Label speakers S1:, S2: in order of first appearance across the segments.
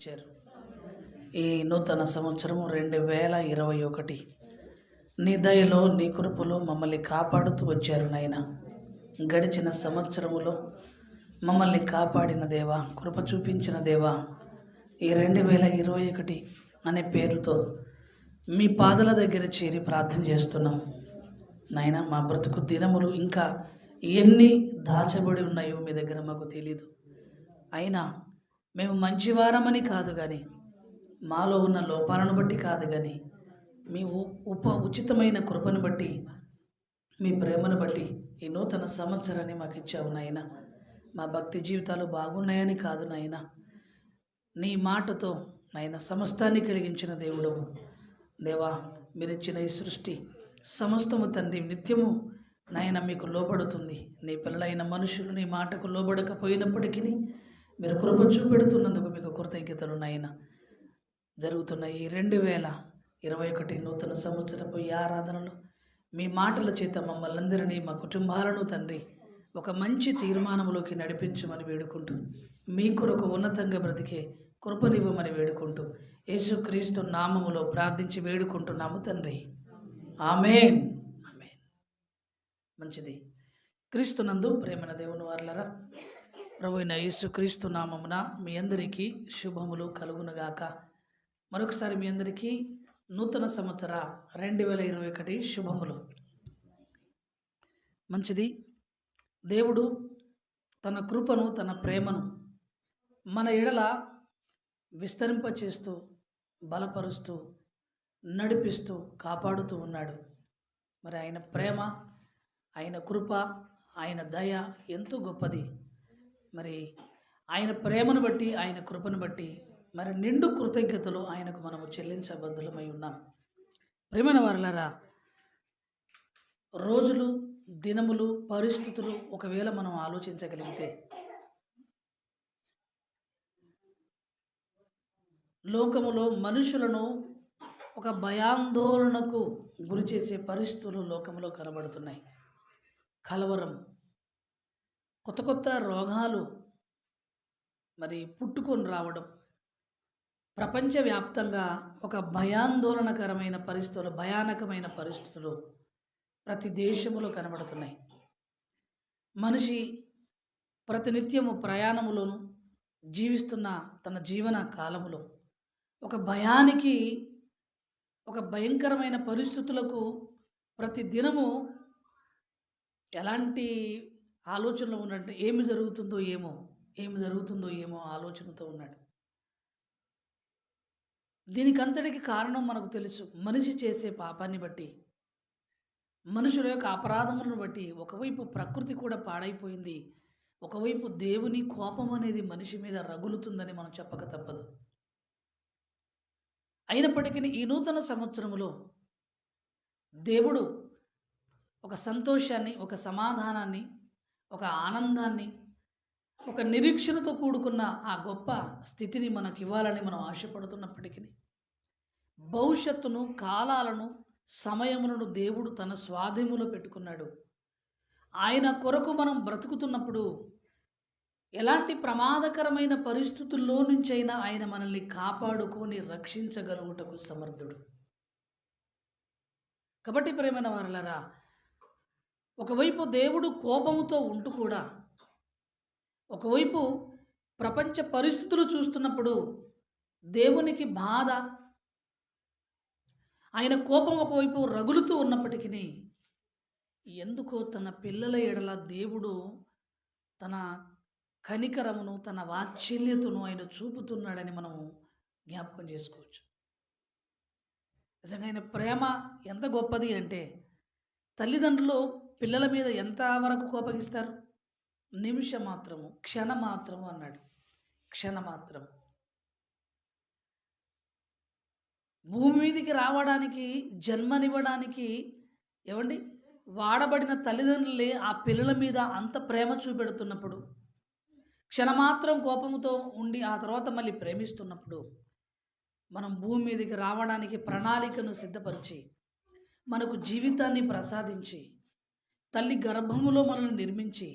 S1: ఇచ్చారు. ఈ నూతన సంవత్సరం 2021 నీ దయలో నీ కృపలో మమ్మల్ని కాపాడుతూ వచ్చారు నాయన. గడిచిన సంవత్సరములో మమ్మల్ని కాపాడిన దేవా, కృప చూపించిన దేవా, ఈ 2021 అనే పేరుతో మీ పాదల దగ్గర చేరి ప్రార్థన చేస్తున్నాం నాయన. మా బ్రతుకు దినములు ఇంకా ఎన్ని దాచబడి ఉన్నాయో మీ దగ్గర మాకు తెలీదు. అయినా మేము మంచివారమని కాదు కానీ, మాలో ఉన్న లోపాలను బట్టి కాదు కానీ, మీ ఉచితమైన కృపను బట్టి, మీ ప్రేమను బట్టి ఈ నూతన సంవత్సరాన్ని మాకు ఇచ్చావు నాయన. మా భక్తి జీవితాలు బాగున్నాయని కాదు నాయన, నీ మాటతో నాయన సమస్తాన్ని కలిగించిన దేవుడవు దేవా. మీరిచ్చిన ఈ సృష్టి సమస్తము తండ్రి నిత్యము నాయన మీకు లోబడుతుంది. నీ పిల్లలైన మనుషులు నీ మాటకు లోబడకపోయినప్పటికీ మీరు కృప చూపెడుతున్నందుకు మీకు కృతజ్ఞతలు నాయన. జరుగుతున్న ఈ 2021 నూతన సంవత్సరపు ఈ ఆరాధనలో మీ మాటల చేత మమ్మల్ని అందరినీ, మా కుటుంబాలను తండ్రి ఒక మంచి తీర్మానంలోకి నడిపించమని వేడుకుంటూ, మీ కొరకు ఉన్నతంగా బ్రతికే కృపనివ్వమని వేడుకుంటూ, యేసుక్రీస్తు నామములో ప్రార్థించి వేడుకుంటున్నాము తండ్రి. ఆమేన్. ఆమేన్. మంచిది. క్రీస్తునందు ప్రేమన దేవుని వారలరా, ప్రభువైన యేసుక్రీస్తు నామమున మీ అందరికీ శుభములు కలుగునుగాక. మరొకసారి మీ అందరికీ నూతన సంవత్సర 2021 శుభములు. మంచిది. దేవుడు తన కృపను, తన ప్రేమను మన ఎడల విస్తరింపచేస్తూ, బలపరుస్తూ, నడిపిస్తూ, కాపాడుతూ ఉన్నాడు. మరి ఆయన ప్రేమ, ఆయన కృప, ఆయన దయ ఎంతో గొప్పది. మరి ఆయన ప్రేమను బట్టి, ఆయన కృపను బట్టి మరి నిండు కృతజ్ఞతలు ఆయనకు మనము చెల్లించబద్దులమై ఉన్నాం. ప్రేమైన వారలారా, రోజులు, దినములు, పరిస్థితులు ఒకవేళ మనం ఆలోచించగలిగితే లోకములో మనుషులను ఒక భయాందోళనకు గురి చేసే పరిస్థితులు లోకంలో కనబడుతున్నాయి. కలవరం, కొత్త కొత్త రోగాలు మరి పుట్టుకొని రావడం, ప్రపంచవ్యాప్తంగా ఒక భయాందోళనకరమైన పరిస్థితులు, భయానకమైన పరిస్థితులు ప్రతి దేశంలో కనబడుతున్నాయి. మనిషి ప్రతినిత్యము ప్రయాణములోను జీవిస్తున్న తన జీవన కాలములో ఒక భయానికి, ఒక భయంకరమైన పరిస్థితులకు ప్రతి దినము ఎలాంటి ఆలోచనలు ఉన్నట్టు, ఏమి జరుగుతుందో ఏమో ఆలోచనతో ఉన్నాడు. దీనికంతటికి కారణం మనకు తెలుసు. మనిషి చేసే పాపాన్ని బట్టి, మనుషుల యొక్క అపరాధములను బట్టి ఒకవైపు ప్రకృతి కూడా పాడైపోయింది, ఒకవైపు దేవుని కోపం అనేది మనిషి మీద రగులుతుందని మనం చెప్పక తప్పదు. అయినప్పటికీ ఈ నూతన సంవత్సరములో దేవుడు ఒక సంతోషాన్ని, ఒక సమాధానాన్ని, ఒక ఆనందాన్ని, ఒక నిరీక్షణతో కూడుకున్న ఆ గొప్ప స్థితిని మనకు ఇవ్వాలని మనం ఆశపడుతున్నప్పటికీ, భవిష్యత్తును, కాలాలను, సమయములను దేవుడు తన స్వాధీనంలో పెట్టుకున్నాడు. ఆయన కొరకు మనం బ్రతుకుతున్నప్పుడు ఎలాంటి ప్రమాదకరమైన పరిస్థితుల్లో నుంచైనా ఆయన మనల్ని కాపాడుకొని రక్షించగలుగుటకు సమర్థుడు. కాబట్టి ప్రేమైన వారలారా, ఒకవైపు దేవుడు కోపముతో ఉంటూ కూడా, ఒకవైపు ప్రపంచ పరిస్థితులు చూస్తున్నప్పుడు దేవునికి బాధ, ఆయన కోపం ఒకవైపు రగులుతూ ఉన్నప్పటికీ, ఎందుకో తన పిల్లల ఎడల దేవుడు తన కనికరమును, తన వాత్సల్యతను ఆయన చూపుతున్నాడని మనము జ్ఞాపకం చేసుకోవచ్చు. నిజంగా ఆయన ప్రేమ ఎంత గొప్పది అంటే, తల్లిదండ్రులు పిల్లల మీద ఎంత వరకు కోపగిస్తారు? నిమిషమాత్రము, క్షణమాత్రము అన్నాడు. క్షణమాత్రం. భూమి మీదకి రావడానికి, జన్మనివ్వడానికి ఏమండి వాడబడిన తల్లిదండ్రులే ఆ పిల్లల మీద అంత ప్రేమ చూపెడుతున్నప్పుడు, క్షణమాత్రం కోపంతో ఉండి ఆ తర్వాత మళ్ళీ ప్రేమిస్తున్నప్పుడు, మనం భూమి మీదకి రావడానికి ప్రణాళికను సిద్ధపరిచి, మనకు జీవితాన్ని ప్రసాదించి, తల్లి గర్భములో మనల్ని నిర్మించి,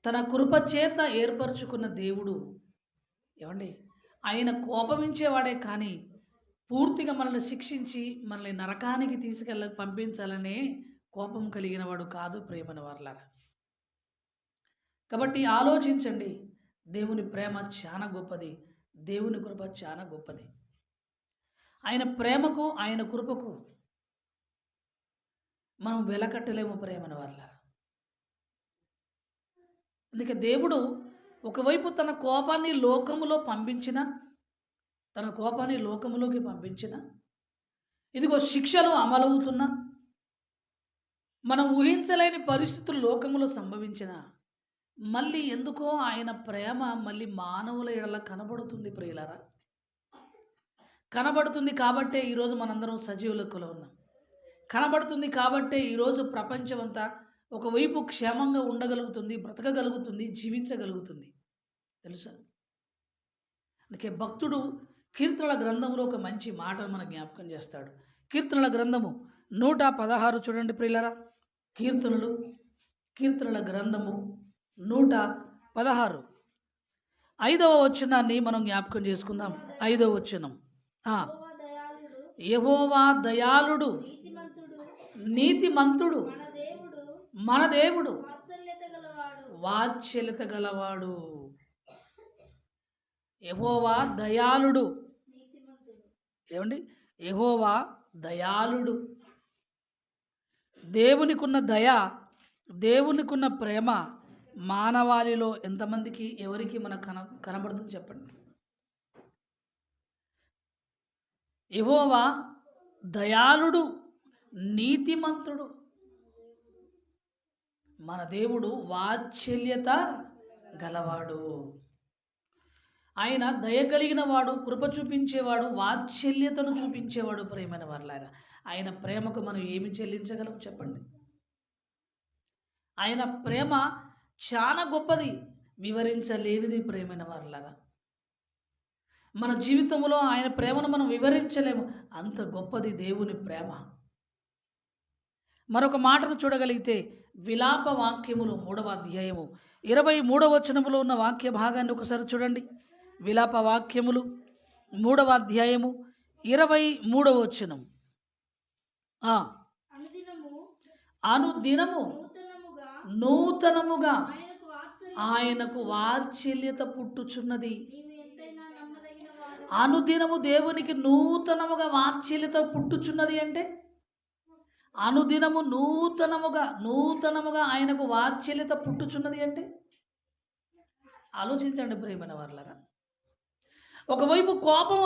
S1: తన కృప చేత ఏర్పరచుకున్న దేవుడు ఏమండి ఆయన కోపమించేవాడే కానీ పూర్తిగా మనల్ని శిక్షించి మనల్ని నరకానికి పంపించాలనే కోపం కలిగిన వాడు కాదు ప్రేమన వర్లారా. కాబట్టి ఆలోచించండి, దేవుని ప్రేమ చాలా గొప్పది, దేవుని కృప చాలా గొప్పది. ఆయన ప్రేమకు ఆయన కృపకు మనం వెలకట్టలేము ప్రేమన వర్లారా. అందుకే దేవుడు ఒకవైపు తన కోపాన్ని లోకములోకి పంపించిన ఇదిగో శిక్షలు అమలవుతున్నా, మనం ఊహించలేని పరిస్థితులు లోకములో సంభవించిన మళ్ళీ ఎందుకో ఆయన ప్రేమ మళ్ళీ మానవుల ఎడల కనబడుతుంది ప్రియులారా. కనబడుతుంది కాబట్టే ఈరోజు మనందరం సజీవ లెక్కలో ఉన్నాం. కనబడుతుంది కాబట్టే ఈరోజు ప్రపంచం అంతా ఒకవైపు క్షేమంగా ఉండగలుగుతుంది, బ్రతకగలుగుతుంది, జీవించగలుగుతుంది. తెలుసా? అందుకే భక్తుడు కీర్తనల గ్రంథంలో ఒక మంచి మాటను మన జ్ఞాపకం చేస్తాడు. కీర్తనల గ్రంథము 116 చూడండి ప్రియులారా. కీర్తనల గ్రంథము 116 5వ వచనాన్ని మనం జ్ఞాపకం చేసుకుందాం. 5వ వచనం, యెహోవా దయాళుడు నీతిమంతుడు మన దేవుడు వాత్సల్యత గలవాడు. యెహోవా దయాళుడు. ఏమండి? యెహోవా దయాళుడు. దేవునికున్న దయ, దేవునికున్న ప్రేమ మానవాళిలో ఎంతమందికి ఎవరికి మనకు కనబడుతుంది చెప్పండి? యెహోవా దయాళుడు నీతిమంతుడు, మన దేవుడు వాత్సల్యత గలవాడు. ఆయన దయ కలిగిన వాడు, కృప చూపించేవాడు, వాత్సల్యతను చూపించేవాడు. ప్రేమైన వర్లారా, ఆయన ప్రేమకు మనం ఏమి చెల్లించగలం చెప్పండి? ఆయన ప్రేమ చాలా గొప్పది, వివరించలేనిది. ప్రేమైన వర్లారా, మన జీవితంలో ఆయన ప్రేమను మనం వివరించలేము, అంత గొప్పది దేవుని ప్రేమ. మరొక మాటను చూడగలిగితే విలాప వాక్యములు 3వ అధ్యాయము 23వ వచనములో ఉన్న వాక్య భాగాన్ని ఒకసారి చూడండి. విలాప వాక్యములు 3వ అధ్యాయము 23వ వచనం. అనుదినము నూతనముగా ఆయనకు వాత్సల్యత పుట్టుచున్నది. అనుదినము దేవునికి నూతనముగా వాత్సల్యత పుట్టుచున్నది అంటే అనుదినము నూతనముగా ఆయనకు వాత్సల్యత పుట్టుచున్నది అంటే ఆలోచించండి ప్రియమైన వారలారా. ఒకవైపు కోపం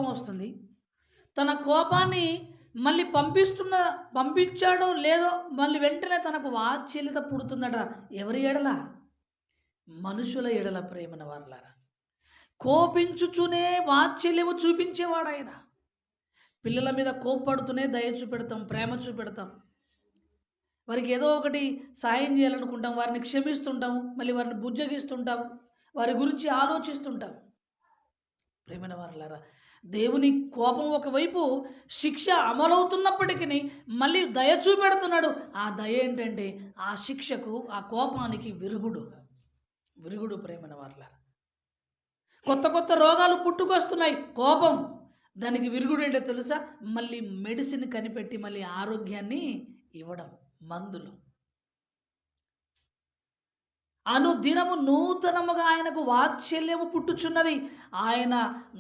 S1: వస్తుంది, తన కోపాన్ని మళ్ళీ పంపించాడో లేదో మళ్ళీ వెంటనే తనకు వాత్సల్యత పుడుతుందట. ఎవరి ఎడల? మనుషుల ఎడల. ప్రేమన వారలారా, కోపించుచునే వాత్సల్యము చూపించేవాడు ఆయన. పిల్లల మీద కోప్పడుతూనే దయ చూపెడతాం, ప్రేమ చూపెడతాం. వారికి ఏదో ఒకటి సాయం చేయాలనుకుంటాం, వారిని క్షమిస్తుంటాం, మళ్ళీ వారిని బుజ్జగిస్తుంటాం, వారి గురించి ఆలోచిస్తుంటాం. ప్రేమైన వారలారా, దేవుని కోపం ఒకవైపు శిక్ష అమలవుతున్నప్పటికీ మళ్ళీ దయ చూపెడుతున్నాడు. ఆ దయ ఏంటంటే ఆ శిక్షకు, ఆ కోపానికి విరుగుడు. ప్రేమైన వారలారా, కొత్త రోగాలు పుట్టుకొస్తున్నాయి, కోపం. దానికి విరుగుడు ఏంటో తెలుసా? మళ్ళీ మెడిసిన్ కనిపెట్టి మళ్ళీ ఆరోగ్యాన్ని ఇవ్వడం, మందులు. అనుదినము నూతనముగా ఆయనకు వాత్సల్యము పుట్టుచున్నది. ఆయన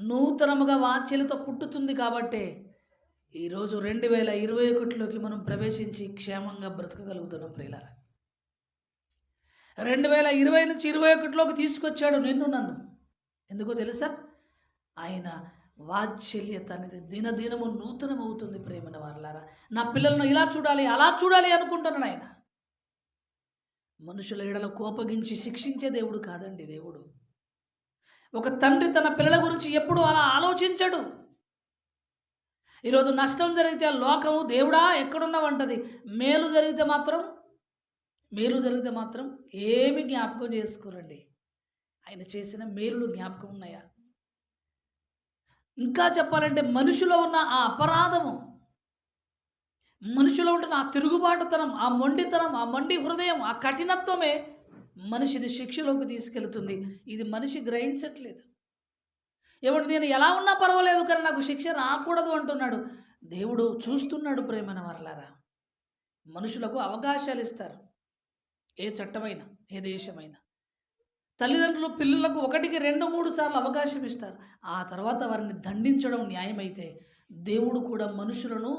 S1: నూతనముగా వాత్సల్యత పుట్టుతుంది కాబట్టే ఈరోజు 2021లోకి మనం ప్రవేశించి క్షేమంగా బ్రతకగలుగుతున్నాం. ప్రియులారా, 2020 నుంచి 2021లోకి తీసుకొచ్చాడు నిన్ను నన్ను. ఎందుకో తెలుసా? ఆయన వాత్సల్యత అనేది దినదినము నూతనమవుతుంది. ప్రేమన వారలారా, నా పిల్లలను ఇలా చూడాలి, అలా చూడాలి అనుకుంటున్నాడు ఆయన. మనుషుల ఎడల కోపగించి శిక్షించే దేవుడు కాదండి దేవుడు. ఒక తండ్రి తన పిల్లల గురించి ఎప్పుడూ అలా ఆలోచించడు. ఈరోజు నష్టం జరిగితే లోకము దేవుడా ఎక్కడున్నావంటది, మేలు జరిగితే మాత్రం ఏమి జ్ఞాపకం చేసుకోరండి. ఆయన చేసిన మేలులు జ్ఞాపకం ఉన్నాయా? ఇంకా చెప్పాలంటే మనిషిలో ఉన్న ఆ అపరాధము, మనిషిలో ఉంటున్న ఆ తిరుగుబాటుతనం, ఆ మొండితనం, ఆ మొండి హృదయం, ఆ కఠినత్వమే మనిషిని శిక్షలోకి తీసుకెళ్తుంది. ఇది మనిషి గ్రహించట్లేదు. ఏమంటే నేను ఎలా ఉన్నా పర్వాలేదు కానీ నాకు శిక్ష రాకూడదు అంటున్నాడు. దేవుడు చూస్తున్నాడు ప్రేమైన వర్లారా. మనుషులకు అవకాశాలు ఇస్తారు. ఏ చట్టమైనా, ఏ దేశమైనా. తల్లిదండ్రులు పిల్లలకు 1, 2, 3 సార్లు అవకాశం ఇస్తారు. ఆ తర్వాత వారిని దండించడం న్యాయమైతే దేవుడు కూడా మనుషులను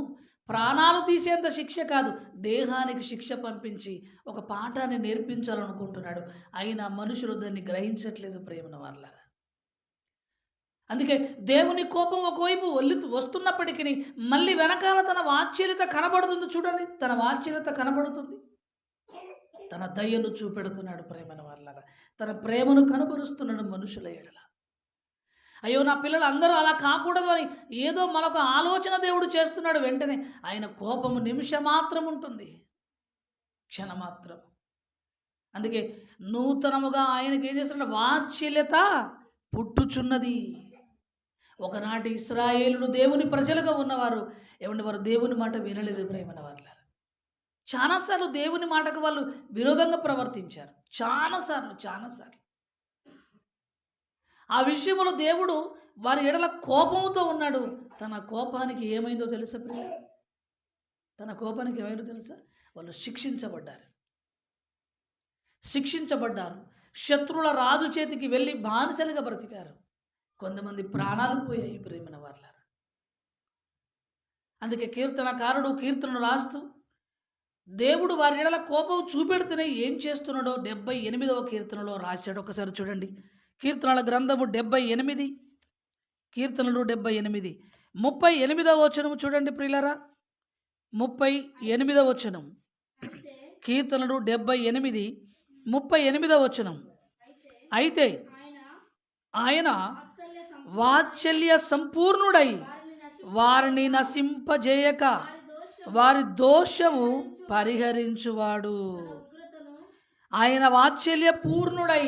S1: ప్రాణాలు తీసేంత శిక్ష కాదు, దేహానికి శిక్ష పంపించి ఒక పాఠాన్ని నేర్పించాలనుకుంటున్నాడు. అయినా మనుషులు దాన్ని గ్రహించట్లేదు ప్రేమన వాళ్ళారా. అందుకే దేవుని కోపం ఒకవైపు వస్తున్నప్పటికీ మళ్ళీ వెనకాల తన వాత్సల్యత కనబడుతుంది. చూడండి, తన వాత్సల్యత కనబడుతుంది. తన దయను చూపెడుతున్నాడు ప్రేమన వాళ్ళారా. తన ప్రేమను కనబరుస్తున్నాడు మనుషుల ఎడల. అయ్యో నా పిల్లలు అందరూ అలా కాకూడదు అని ఏదో మనకు ఆలోచన దేవుడు చేస్తున్నాడు. వెంటనే ఆయన కోపము నిమిషమాత్రం ఉంటుంది, క్షణమాత్రం. అందుకే నూతనముగా ఆయనకి ఏం చేస్తున్నాడు? వాత్సల్యత పుట్టుచున్నది. ఒకనాటి ఇశ్రాయేలులు దేవుని ప్రజలుగా ఉన్నవారు ఏమంటే వారు దేవుని మాట వినలేదు ప్రేమన వాళ్ళ. చాలాసార్లు దేవుని మాటకు వాళ్ళు విరోధంగా ప్రవర్తించారు. చాలాసార్లు ఆ విషయంలో దేవుడు వారి ఎడల కోపంతో ఉన్నాడు. తన కోపానికి ఏమైందో తెలుసా ప్రియ? తన కోపానికి ఏమైందో తెలుసా? వాళ్ళు శిక్షించబడ్డారు. శత్రువుల రాజు చేతికి వెళ్ళి బానిసలుగా బ్రతికారు. కొంతమంది ప్రాణాలు పోయాయి ప్రేమన వాళ్ళ. అందుకే కీర్తనకారుడు కీర్తనను రాస్తూ దేవుడు వారి ఎడల కోపం చూపెడుతూనే ఏం చేస్తున్నాడో 78వ కీర్తనలో రాశాడు. ఒకసారి చూడండి, కీర్తనల గ్రంథము 78, కీర్తనలు 78, 38వ వచనం చూడండి ప్రియులారా. 38వ వచనం, కీర్తనలు 78, 38వ వచనం. అయితే ఆయన వాత్సల్య సంపూర్ణుడై వారిని నశింపజేయక వారి దోషము పరిహరించువాడు. ఆయన వాత్సల్య పూర్ణుడై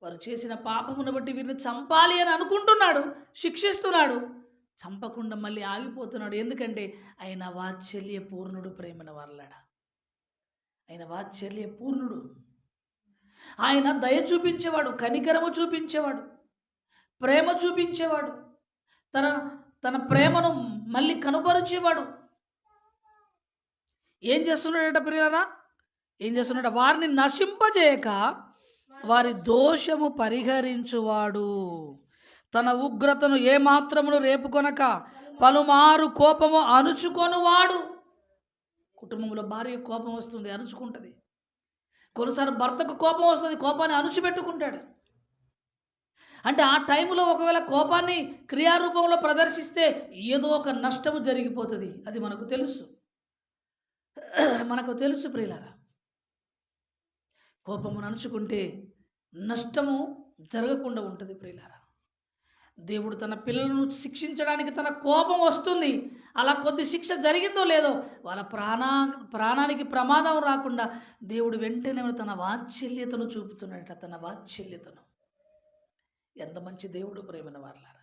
S1: వారు చేసిన పాపమును బట్టి వీరిని చంపాలి అని అనుకుంటున్నాడు, శిక్షిస్తున్నాడు. చంపకుండా మళ్ళీ ఆగిపోతున్నాడు. ఎందుకంటే ఆయన వాత్సల్య పూర్ణుడు ప్రేమన వాళ్ళాడ. ఆయన వాత్సల్య పూర్ణుడు. ఆయన దయ చూపించేవాడు, కనికరము చూపించేవాడు, ప్రేమ చూపించేవాడు, తన ప్రేమను మళ్ళీ కనుపరిచేవాడు. ఏం చేస్తున్నాడట ప్రియులారా? ఏం చేస్తున్నాడు? వారిని నశింపజేయక వారి దోషము పరిహరించువాడు. తన ఉగ్రతను ఏమాత్రమును రేపుకొనక పలుమారు కోపము అణుచుకొనువాడు. కుటుంబంలో భార్య కోపం వస్తుంది, అణుచుకుంటుంది. కొన్నిసార్లు భర్తకు కోపం వస్తుంది, కోపాన్ని అణుచిపెట్టుకుంటాడు. అంటే ఆ టైంలో ఒకవేళ కోపాన్ని క్రియారూపంలో ప్రదర్శిస్తే ఏదో ఒక నష్టము జరిగిపోతుంది. అది మనకు తెలుసు ప్రియులారా. కోపమును అణుచుకుంటే నష్టము జరగకుండా ఉంటుంది ప్రియులారా. దేవుడు తన పిల్లలను శిక్షించడానికి తన కోపం వస్తుంది. అలా కొద్ది శిక్ష జరిగిందో లేదో వాళ్ళ ప్రాణానికి ప్రమాదం రాకుండా దేవుడు వెంటనే తన వాత్సల్యతను చూపుతున్నాడట. తన వాత్సల్యతను. ఎంత మంచి దేవుడు ప్రేమన వాళ్ళారా.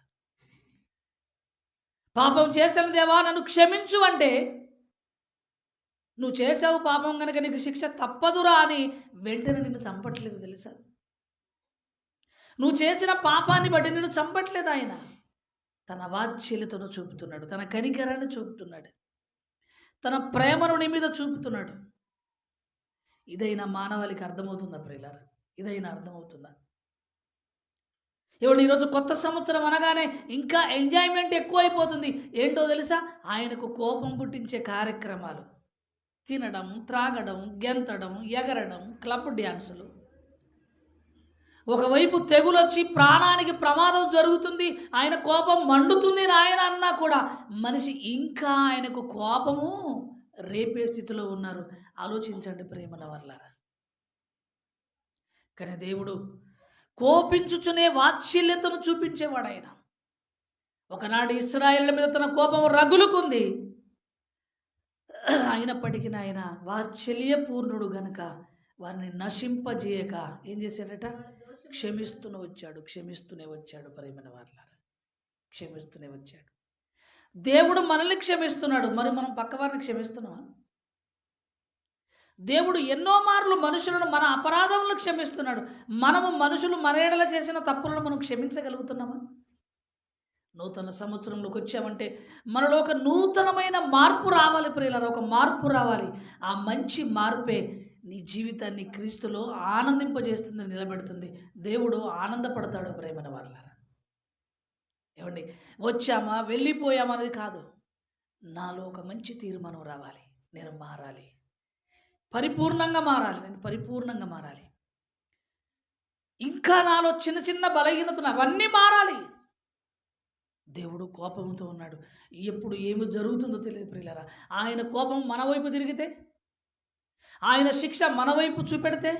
S1: పాపం చేసిన దేవా నన్ను క్షమించు అంటే, నువ్వు చేసావు పాపం కనుక నీకు శిక్ష తప్పదురా అని వెంటనే నిన్ను చంపట్లేదు తెలుసా? నువ్వు చేసిన పాపాన్ని బట్టి నిన్ను చంపట్లేదు. ఆయన తన వాత్సల్యతను చూపుతున్నాడు, తన కనికరాన్ని చూపుతున్నాడు, తన ప్రేమను నీ మీద చూపుతున్నాడు. ఇదైనా మానవాళికి అర్థమవుతుందా ప్రియులారా? ఇదైనా అర్థమవుతుందా? ఇప్పుడు ఈరోజు కొత్త సంవత్సరం అనగానే ఇంకా ఎంజాయ్మెంట్ ఎక్కువైపోతుంది. ఏంటో తెలుసా? ఆయనకు కోపం పుట్టించే కార్యక్రమాలు, తినడం, త్రాగడం, గెంతడం, ఎగరడం, క్లబ్ డ్యాన్సులు. ఒకవైపు తెగులొచ్చి ప్రాణానికి ప్రమాదం జరుగుతుంది, ఆయన కోపం మండుతుంది ఆయన అన్నా కూడా మనిషి ఇంకా ఆయనకు కోపము రేపే స్థితిలో ఉన్నారు. ఆలోచించండి ప్రేమల వల్లారా. కానీ దేవుడు కోపించుచునే వాత్సల్యతను చూపించేవాడు. ఆయన ఒకనాడు ఇశ్రాయేళ్ల మీద తన కోపం రగులుకుంది. అయినప్పటికీ ఆయన వాత్సల్య పూర్ణుడు గనుక వారిని నశింపజేయక ఏం చేశాడట? క్షమిస్తూనే వచ్చాడు ప్రేమైన వారులారా. క్షమిస్తూనే వచ్చాడు. దేవుడు మనల్ని క్షమిస్తున్నాడు, మరి మనం పక్క వారిని క్షమిస్తున్నామా? దేవుడు ఎన్నో మార్లు మనుషులను మన అపరాధములను క్షమిస్తున్నాడు. మనము మనుషులు మన ఎడల చేసిన తప్పులను మనం క్షమించగలుగుతున్నామా? నూతన సంవత్సరంలోకి వచ్చామంటే మనలో ఒక నూతనమైన మార్పు రావాలి ప్రియులారా, ఒక మార్పు రావాలి. ఆ మంచి మార్పే నీ జీవితాన్ని క్రీస్తులో ఆనందింపజేస్తుంది, నిలబెడుతుంది. దేవుడు ఆనందపడతాడు ప్రేమైన వాళ్ళారా. ఏమండి, వచ్చామా వెళ్ళిపోయామా అనేది కాదు. నాలో ఒక మంచి తీర్మానం రావాలి, నేను మారాలి, పరిపూర్ణంగా మారాలి, నేను పరిపూర్ణంగా మారాలి. ఇంకా నాలో చిన్న చిన్న బలహీనతలు అవన్నీ మారాలి. దేవుడు కోపంతో ఉన్నాడు. ఎప్పుడు ఏమి జరుగుతుందో తెలియదు ప్రియులారా. ఆయన కోపం మన వైపు తిరిగితే, ఆయన శిక్ష మన వైపు చూపెడితే,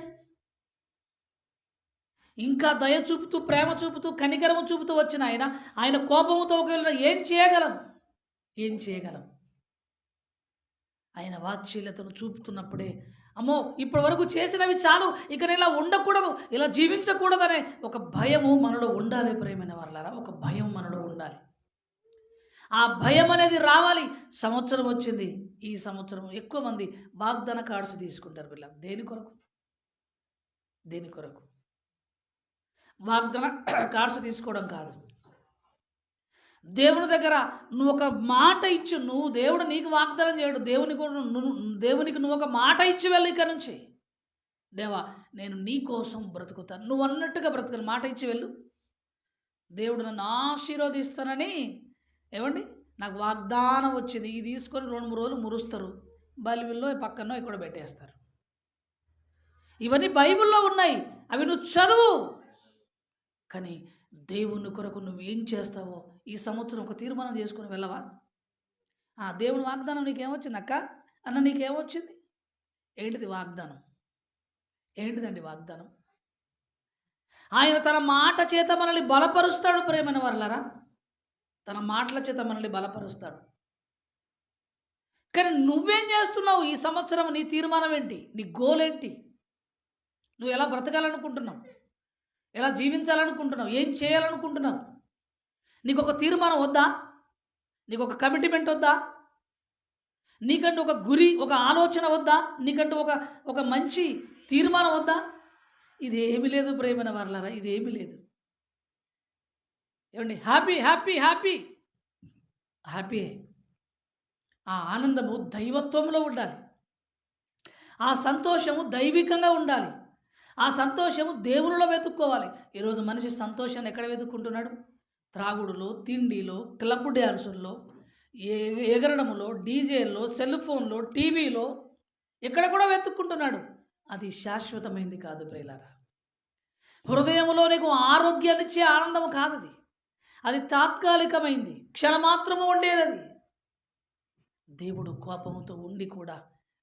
S1: ఇంకా దయ చూపుతూ ప్రేమ చూపుతూ కనికరము చూపుతూ వచ్చిన ఆయన కోపంతో ఒకవేళ ఏం చేయగలం? ఏం చేయగలం? ఆయన వాత్సల్యతను చూపుతున్నప్పుడే అమ్మో ఇప్పటి వరకు చేసినవి చాలు, ఇక నేను ఇలా ఉండకూడదు, ఇలా జీవించకూడదనే ఒక భయము మనలో ఉండాలి ప్రేమైన వాళ్ళారా. ఒక భయం మనలో ఉండాలి. ఆ భయం అనేది రావాలి. సంవత్సరం వచ్చింది, ఈ సంవత్సరం ఎక్కువ మంది వాగ్దాన కార్డ్స్ తీసుకుంటారు పిల్లలు. దేని కొరకు? దేని కొరకు? వాగ్దాన కార్డ్స్ తీసుకోవడం కాదు. దేవుని దగ్గర నువ్వు ఒక మాట ఇచ్చు, నువ్వు దేవుడు నీకు వాగ్దానం చేయడు, దేవునికి నువ్వు ఒక మాట ఇచ్చి వెళ్ళి ఇక నుంచి, దేవా నేను నీ కోసం బ్రతుకుతాను, నువ్వు అన్నట్టుగా బ్రతుకుతాను, మాట ఇచ్చి వెళ్ళు. దేవుడు నన్ను ఆశీర్వదిస్తానని ఏమండి నాకు వాగ్దానం వచ్చింది, ఇది తీసుకొని 2-3 రోజులు మురుస్తారు, బైబిల్లో పక్కనో ఇక్కడ పెట్టేస్తారు. ఇవన్నీ బైబిల్లో ఉన్నాయి, అవి నువ్వు చదువు. కానీ దేవుని కొరకు నువ్వు ఏం చేస్తావో ఈ సంవత్సరం ఒక తీర్మానం చేసుకొని వెళ్ళవా? దేవుని వాగ్దానం నీకేమొచ్చింది అక్క అన్న, నీకేమొచ్చింది? ఏంటిది వాగ్దానం? ఏంటిదండి వాగ్దానం? ఆయన తన మాట చేత మనల్ని బలపరుస్తాడు ప్రేమైన వాళ్ళరా. తన మాటల చేత మనల్ని బలపరుస్తాడు. కానీ నువ్వేం చేస్తున్నావు ఈ సంవత్సరం? నీ తీర్మానం ఏంటి? నీ గోల్ ఏంటి? నువ్వు ఎలా బ్రతకాలనుకుంటున్నావు? ఎలా జీవించాలనుకుంటున్నావు? ఏం చేయాలనుకుంటున్నావు? నీకు ఒక తీర్మానం వద్దా? నీకు ఒక కమిట్మెంట్ వద్దా? నీకంటూ ఒక గురి, ఒక ఆలోచన వద్దా? నీకంటూ ఒక మంచి తీర్మానం వద్దా? ఇదేమి లేదు ప్రేమైన వర్లారా, ఇదేమి లేదు. ఏమండి, హ్యాపీ హ్యాపీ హ్యాపీ హ్యాపీ. ఆ ఆనందము దైవత్వంలో ఉండాలి. ఆ సంతోషము దైవికంగా ఉండాలి. ఆ సంతోషము దేవునిలో వెతుక్కోవాలి. ఈరోజు మనిషి సంతోషాన్ని ఎక్కడ వెతుక్కుంటున్నాడు? త్రాగుడులో, తిండిలో, క్లబ్ డ్యాన్సుల్లో, ఎగరడంలో, డీజేల్లో, సెల్ ఫోన్లో, టీవీలో, ఎక్కడ కూడా వెతుక్కుంటున్నాడు. అది శాశ్వతమైంది కాదు ప్రియులారా. హృదయంలో నీకు ఆరోగ్యాన్ని ఇచ్చే ఆనందము కాదు అది. అది తాత్కాలికమైంది, క్షణమాత్రము ఉండేది. అది దేవుడు కోపంతో ఉండి కూడా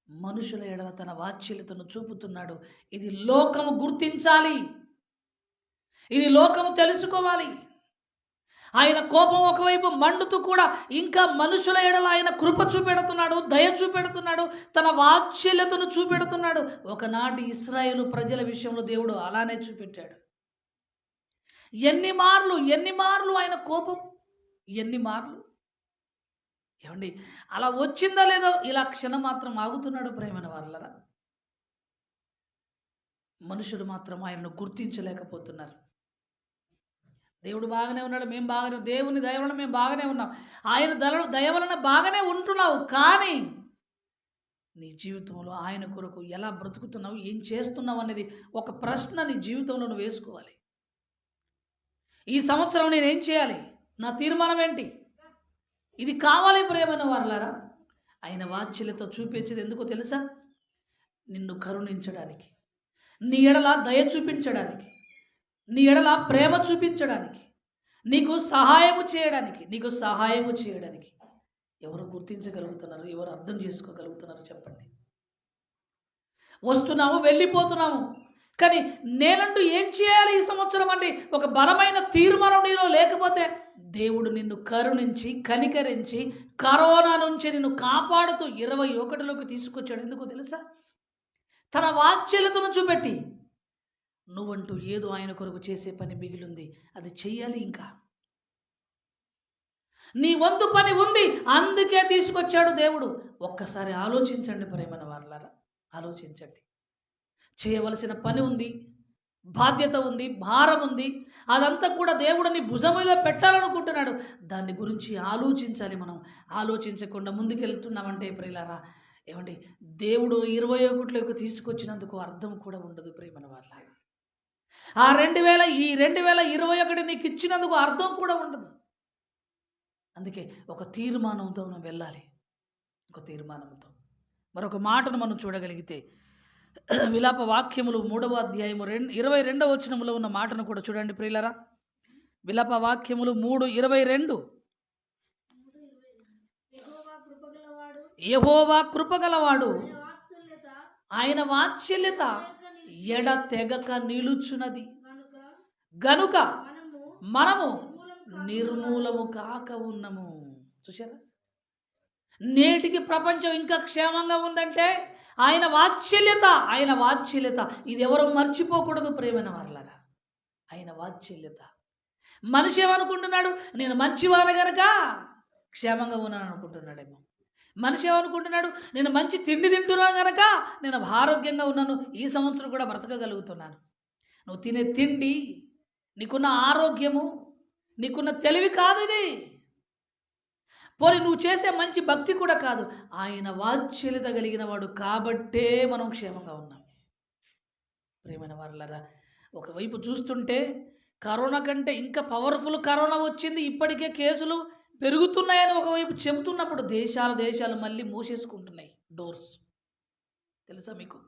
S1: మనుషుల ఎడల తన వాత్సల్యతను చూపుతున్నాడు. ఇది లోకము గుర్తించాలి, ఇది లోకము తెలుసుకోవాలి. ఆయన కోపం ఒకవైపు మండుతూ కూడా ఇంకా మనుషుల ఎడల ఆయన కృప చూపెడుతున్నాడు, దయ చూపెడుతున్నాడు, తన వాత్సల్యతను చూపెడుతున్నాడు. ఒకనాటి ఇశ్రాయేలు ప్రజల విషయంలో దేవుడు అలానే చూపెట్టాడు. ఎన్ని మార్లు ఆయన కోపం, ఎన్ని మార్లు. ఏమండి, అలా వచ్చిందా లేదో ఇలా క్షణం మాత్రం ఆగుతున్నాడు ప్రేమైన వాళ్ళరా. మనుషులు మాత్రం ఆయనను గుర్తించలేకపోతున్నారు. దేవుడు బాగానే ఉన్నాడు, మేము బాగానే, దేవుని దయ వలన మేము బాగానే ఉన్నాం, ఆయన దయ వలన బాగానే ఉంటున్నావు. కానీ నీ జీవితంలో ఆయన కొరకు ఎలా బ్రతుకుతున్నావు, ఏం చేస్తున్నావు అనేది ఒక ప్రశ్న నీ జీవితంలో నువ్వు వేసుకోవాలి. ఈ సంవత్సరం నేనేం చేయాలి? నా తీర్మానం ఏంటి? ఇది కావాలి ప్రేమైన వారలారా. ఆయన వాత్సల్యత చూపించేది ఎందుకో తెలుసా? నిన్ను కరుణించడానికి, నీ ఎడల దయ చూపించడానికి, నీ ఎడల ప్రేమ చూపించడానికి, నీకు సహాయము చేయడానికి. ఎవరు గుర్తించగలుగుతున్నారు? ఎవరు అర్థం చేసుకోగలుగుతున్నారు? చెప్పండి. వస్తున్నాము, వెళ్ళిపోతున్నాము, కానీ నేనంటూ ఏం చేయాలి ఈ సంవత్సరం అంటే ఒక బలమైన తీర్మానం నీలో లేకపోతే దేవుడు నిన్ను కరుణించి కనికరించి కరోనా నుంచి నిన్ను కాపాడుతూ 21లోకి తీసుకొచ్చాడు. ఎందుకో తెలుసా? తన వాత్సల్యతను చూపెట్టి. నువ్వంటూ ఏదో ఆయన కొరకు చేసే పని మిగిలింది, అది చెయ్యాలి. ఇంకా నీ వంతు పని ఉంది, అందుకే తీసుకొచ్చాడు దేవుడు. ఒక్కసారి ఆలోచించండి ప్రేమైన వారలారా. ఆలోచించండి. చేయవలసిన పని ఉంది, బాధ్యత ఉంది, భారం ఉంది. అదంతా కూడా దేవుడు నీ భుజం మీద పెట్టాలనుకుంటున్నాడు. దాన్ని గురించి ఆలోచించాలి. మనం ఆలోచించకుండా ముందుకెళ్తున్నామంటే ప్రియులారా, ఏమండి, దేవుడు 21లోకి తీసుకొచ్చినందుకు అర్థం కూడా ఉండదు ప్రియమైన వాళ్ళ. ఆ 2021 నీకు ఇచ్చినందుకు అర్థం కూడా ఉండదు. అందుకే ఒక తీర్మానంతో మనం వెళ్ళాలి. ఒక తీర్మానంతో మరొక మాటను మనం చూడగలిగితే విలాప వాక్యములు 3వ అధ్యాయము 22వ వచనములో ఉన్న మాటను కూడా చూడండి ప్రియులరా. విలాప వాక్యములు 3:22. యెహోవా కృపగలవాడు, ఆయన వాత్సల్యత ఎడతెగక నిలుచున్నది గనుక మనము నిర్మూలము కాక ఉన్నాము. చూశారా, నేటికి ప్రపంచం ఇంకా క్షేమంగా ఉందంటే ఆయన వాత్సల్యత ఇది ఎవరు మర్చిపోకూడదు ప్రియమైన వాళ్ళరా. ఆయన వాత్సల్యత. మనిషి ఏమనుకుంటున్నాడు, నేను మంచివాడు గనక క్షేమంగా ఉన్నాను అనుకుంటున్నాడేమో. మనిషి ఏమనుకుంటున్నాడు, నేను మంచి తిండి తింటున్నాను గనక నేను ఆరోగ్యంగా ఉన్నాను, ఈ సంవత్సరం కూడా బ్రతకగలుగుతున్నాను. నువ్వు తినే తిండి, నీకున్న ఆరోగ్యము, నీకున్న తెలివి కాదు ఇది. పోనీ నువ్వు చేసే మంచి భక్తి కూడా కాదు. ఆయన వాత్సల్యత కలిగిన వాడు కాబట్టే మనం క్షేమంగా ఉన్నాం. ప్రియమైన వారలారా, ఒకవైపు చూస్తుంటే కరోనా కంటే ఇంకా పవర్ఫుల్ కరోనా వచ్చింది, ఇప్పటికే కేసులు పెరుగుతున్నాయని ఒకవైపు చెబుతున్నప్పుడు దేశాలు మళ్ళీ మూసేసుకుంటున్నాయి డోర్స్. తెలుసా మీకు?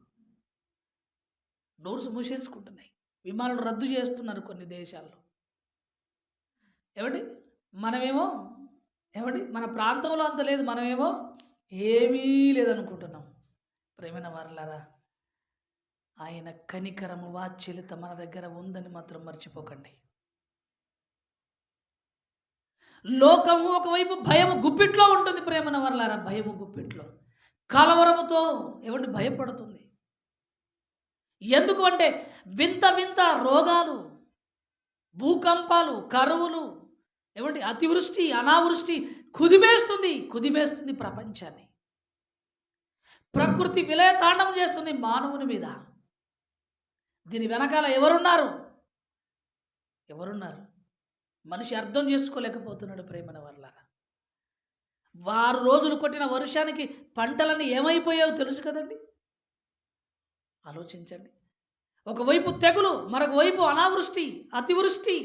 S1: డోర్స్ మూసేసుకుంటున్నాయి. విమానాలు రద్దు చేస్తున్నారు కొన్ని దేశాల్లో. మనమేమో మన ప్రాంతంలో అంత లేదు, మనమేమో ఏమీ లేదనుకుంటున్నాం. ప్రేమైన వారలారా, ఆయన కనికరము వాత్సల్యత మన దగ్గర ఉందని మాత్రం మర్చిపోకండి. లోకము ఒకవైపు భయము గుప్పిట్లో ఉంటుంది ప్రేమైన వారలారా. భయము గుప్పిట్లో కలవరముతో భయపడుతుంది. ఎందుకు అంటే వింత వింత రోగాలు, భూకంపాలు, కరువులు, అతివృష్టి, అనావృష్టి కుదిమేస్తుంది ప్రపంచాన్ని. ప్రకృతి విలయతాండం చేస్తుంది మానవుని మీద. దీని వెనకాల ఎవరున్నారు? మనిషి అర్థం చేసుకోలేకపోతున్నాడు ప్రేమన వాళ్ళారా. 6 రోజులు కొట్టిన వర్షానికి పంటలన్నీ ఏమైపోయావో తెలుసు కదండి. ఆలోచించండి. ఒకవైపు తెగులు, మరొక వైపు అనావృష్టి, అతివృష్టి.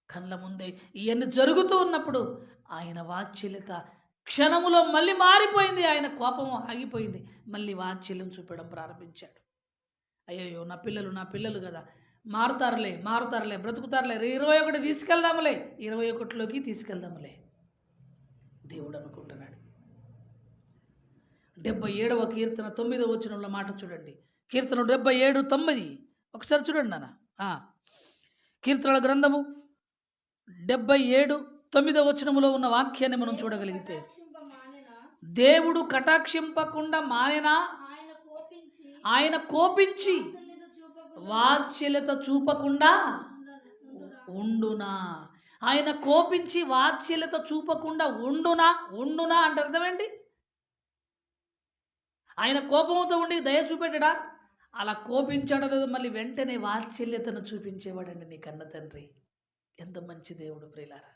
S1: కళ్ళ ముందే ఇవన్నీ జరుగుతూ ఉన్నప్పుడు ఆయన వాత్సల్యత క్షణములో మళ్ళీ మారిపోయింది. ఆయన కోపం ఆగిపోయింది. మళ్ళీ వాత్సల్యం చూపడం ప్రారంభించాడు. అయ్యో నా పిల్లలు కదా, మారుతారులే, బ్రతుకుతారులే, 21 తీసుకెళ్దాములే, 21లోకి తీసుకెళ్దాములే దేవుడు అనుకుంటున్నాడు. 77వ కీర్తన 9వ వచనంలో మాట చూడండి. కీర్తన 77:9 ఒకసారి చూడండి నాన్న. కీర్తనల గ్రంథము 77:9 వచనములో ఉన్న వాక్యాన్ని మనం చూడగలిగితే, దేవుడు కటాక్షింపకుండా మానేనా, ఆయన కోపించి వాత్సల్యత చూపకుండా ఉండునా. ఆయన కోపించి వాత్సల్యత చూపకుండా ఉండునా అంటే అర్థమేంటి? ఆయన కోపంతో ఉండి దయ చూపెట్టడా? అలా కోపించడం మళ్ళీ వెంటనే వాత్సల్యతను చూపించేవాడండి నీ కన్న తండ్రి. ఎంత మంచి దేవుడు ప్రియులారా.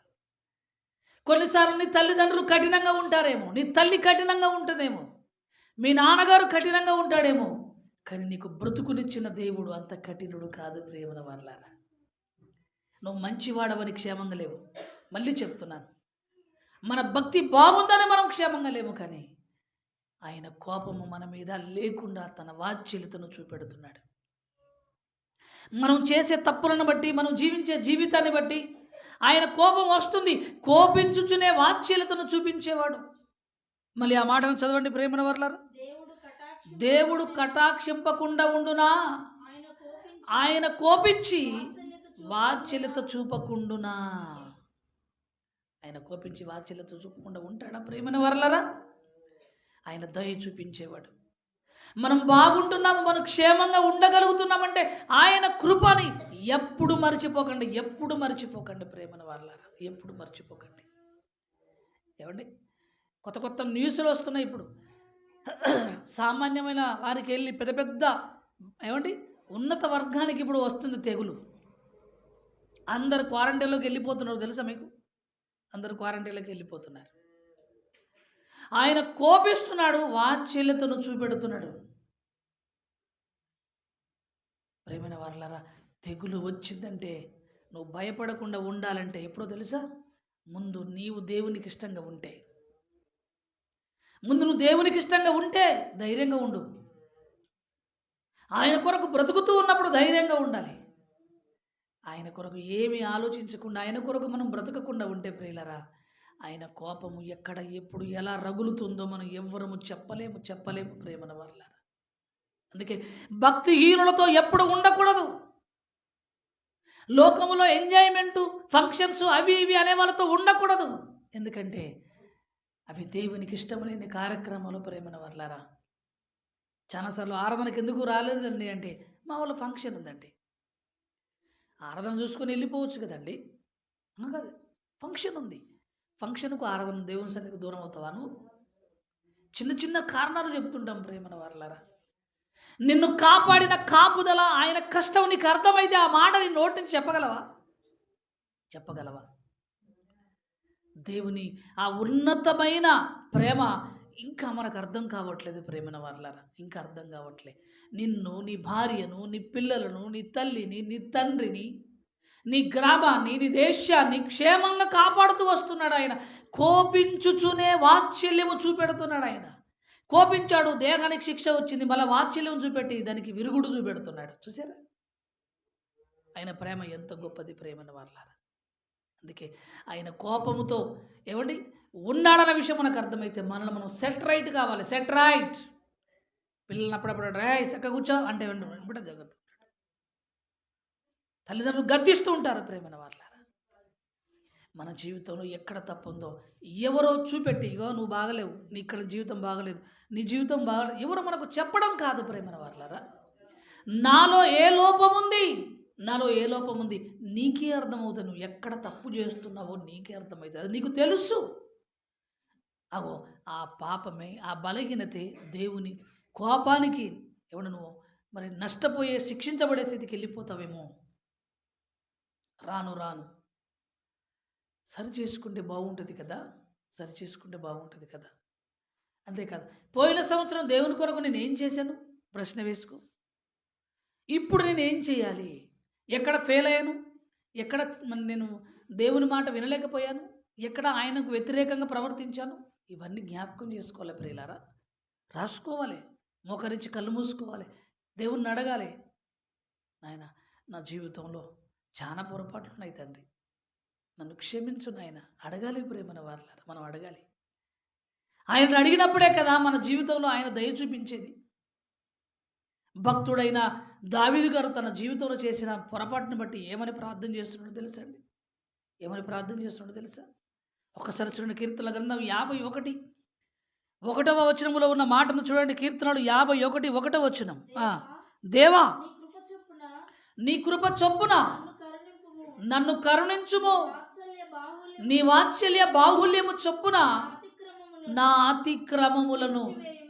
S1: కొన్నిసార్లు నీ తల్లిదండ్రులు కఠినంగా ఉంటారేమో, నీ తల్లి కఠినంగా ఉంటుందేమో, మీ నాన్నగారు కఠినంగా ఉంటాడేమో, కానీ నీకు బ్రతుకునిచ్చిన దేవుడు అంత కఠినుడు కాదు ప్రియమైన వాళ్ళారా. నువ్వు మంచివాడవని క్షేమంగా లేవు. మళ్ళీ చెప్తున్నాను, మన భక్తి బాగుందని మనం క్షేమంగా లేము, కానీ ఆయన కోపము మన మీద లేకుండా తన వాత్సల్యతను చూపెడుతున్నాడు. మనం చేసే తప్పులను బట్టి, మనం జీవించే జీవితాన్ని బట్టి ఆయన కోపం వస్తుంది. కోపించుచునే వాత్సల్యతను చూపించేవాడు. మళ్ళీ ఆ మాటను చదవండి ప్రేమన వర్లారా. దేవుడు కటాక్షింపకుండా ఉండునా, ఆయన కోపించి వాత్సల్యత చూపకుండునా. ఆయన కోపించి వాత్సల్యత చూపకుండా ఉంటాడా ప్రేమన వర్లారా? ఆయన దయ చూపించేవాడు. మనం బాగుంటున్నాము, మనం క్షేమంగా ఉండగలుగుతున్నామంటే ఆయన కృపని ఎప్పుడు మర్చిపోకండి ప్రేమన వాళ్ళారా. ఎప్పుడు మర్చిపోకండి. కొత్త న్యూస్లు వస్తున్నాయి ఇప్పుడు.
S2: సామాన్యమైన వారికి వెళ్ళి పెద్ద పెద్ద ఏమండి ఉన్నత వర్గానికి ఇప్పుడు వస్తుంది తెగులు. అందరు క్వారంటైన్లోకి వెళ్ళిపోతున్నారు, తెలుసా మీకు? అందరు క్వారంటైన్లోకి వెళ్ళిపోతున్నారు. ఆయన కోపిస్తున్నాడు, వాత్సల్యతను చూపెడుతున్నాడు. ప్రేమైన వారలారా, తెగులు వచ్చిందంటే నువ్వు భయపడకుండా ఉండాలంటే ఎప్పుడో తెలుసా? ముందు నీవు దేవునికి ఇష్టంగా ఉంటే, ముందు నువ్వు దేవునికి ఇష్టంగా ఉంటే ధైర్యంగా ఉండు. ఆయన కొరకు బ్రతుకుతూ ఉన్నప్పుడు ధైర్యంగా ఉండాలి. ఆయన కొరకు ఏమీ ఆలోచించకుండా, ఆయన కొరకు మనం బ్రతకకుండా ఉంటే ప్రియులరా, ఆయన కోపము ఎక్కడ ఎప్పుడు ఎలా రగులుతుందో మనం ఎవ్వరము చెప్పలేము ప్రేమన వారలారా. అందుకే భక్తిహీనులతో ఎప్పుడు ఉండకూడదు. లోకములో ఎంజాయ్మెంటు, ఫంక్షన్స్ అవి ఇవి అనే వాళ్ళతో ఉండకూడదు. ఎందుకంటే అవి దేవునికి ఇష్టం లేని కార్యక్రమాలు ప్రేమన వారలారా. చాలాసార్లు ఆరాధనకి ఎందుకు రాలేదండి అంటే, మా వాళ్ళ ఫంక్షన్ ఉందండి. ఆరాధన చూసుకొని వెళ్ళిపోవచ్చు కదండి. కాదు, ఫంక్షన్ ఉంది. ఫంక్షన్కు ఆరాధన, దేవుని సన్నిధికి దూరం అవుతావా నువ్వు? చిన్న చిన్న కారణాలు చెప్తుంటాం ప్రేమన వారలారా. నిన్ను కాపాడిన కాపుదల, ఆయన కష్టం నీకు అర్థమైతే ఆ మాట నీ నోటి నుంచి చెప్పగలవా? దేవుని ఆ ఉన్నతమైన ప్రేమ ఇంకా మనకు అర్థం కావట్లేదు ప్రేమన వారలారా. ఇంకా అర్థం కావట్లే. నిన్ను, నీ భార్యను, నీ పిల్లలను, నీ తల్లిని, నీ తండ్రిని, నీ గ్రామాన్ని, నీ దేశాన్ని క్షేమంగా కాపాడుతూ వస్తున్నాడు ఆయన. కోపించుచునే వాత్సల్యము చూపెడుతున్నాడు ఆయన. కోపించాడు, దేహానికి శిక్ష వచ్చింది, మళ్ళీ వాత్సల్యం చూపెట్టి దానికి విరుగుడు చూపెడుతున్నాడు. చూసారా ఆయన ప్రేమ ఎంత గొప్పది ప్రేమన వారలారా. అందుకే ఆయన కోపముతో ఏమండి ఉన్నాడన్న విషయం మనకు అర్థమైతే మనల్ని మనం సెట్ రైట్ కావాలి. Set right. పిల్లల్ని అప్పుడప్పుడు రాయ్ చక్క కూర్చో అంటే వెంటనే జగత్తు. తల్లిదండ్రులు గద్దిస్తూ ఉంటారు ప్రేమన వారలారా. మన జీవితంలో ఎక్కడ తప్పుందో ఎవరో చూపెట్టి, ఇగో నువ్వు బాగలేవు, నీ ఇక్కడ జీవితం బాగలేదు, నీ జీవితం బాగలేదు, ఎవరో మనకు చెప్పడం కాదు ప్రేమన వారలారా. నాలో ఏ లోపం ఉంది నీకే అర్థమవుతుంది. నువ్వు ఎక్కడ తప్పు చేస్తున్నావో నీకే అర్థమవుతుంది. అది నీకు తెలుసు. అగో ఆ పాపమే, ఆ బలహీనతే దేవుని కోపానికి ఎవడు నువ్వు మరి నష్టపోయే, శిక్షించబడే స్థితికి వెళ్ళిపోతావేమో. రాను సరి చేసుకుంటే బాగుంటుంది కదా. అంతేకాదు, పోయిన సంవత్సరం దేవుని కొరకు నేను ఏం చేశాను ప్రశ్న వేసుకో. ఇప్పుడు నేను ఏం చేయాలి? ఎక్కడ ఫెయిల్ అయ్యాను? ఎక్కడ నేను దేవుని మాట వినలేకపోయాను? ఎక్కడ ఆయనకు వ్యతిరేకంగా ప్రవర్తించాను? ఇవన్నీ జ్ఞాపకం చేసుకోవాలి ప్రియులారా. రాసుకోవాలి, మోకరించి కళ్ళు మూసుకోవాలి, దేవుణ్ణి అడగాలి. నాయన, నా జీవితంలో చాలా పొరపాట్లు ఉన్నాయి తండ్రి, నన్ను క్షమించు నాయన. అడగాలి ప్రేమన వారలారా, మనం అడగాలి. ఆయన అడిగినప్పుడే కదా మన జీవితంలో ఆయన దయ చూపించేది. భక్తుడైన దావీదు గారు తన జీవితంలో చేసిన పొరపాటును బట్టి ఏమని ప్రార్థన చేస్తున్నాడో తెలుసా? ఒకసారి చూడండి, కీర్తనల గ్రంథం 51:1 వచనములో ఉన్న మాటను చూడండి. కీర్తనలు 51:1 దేవా, నీ కృప చొప్పున నన్ను కరుణించుము, నీ వాత్సల్య బాహుల్యము చొప్పున నా అతిక్రమములను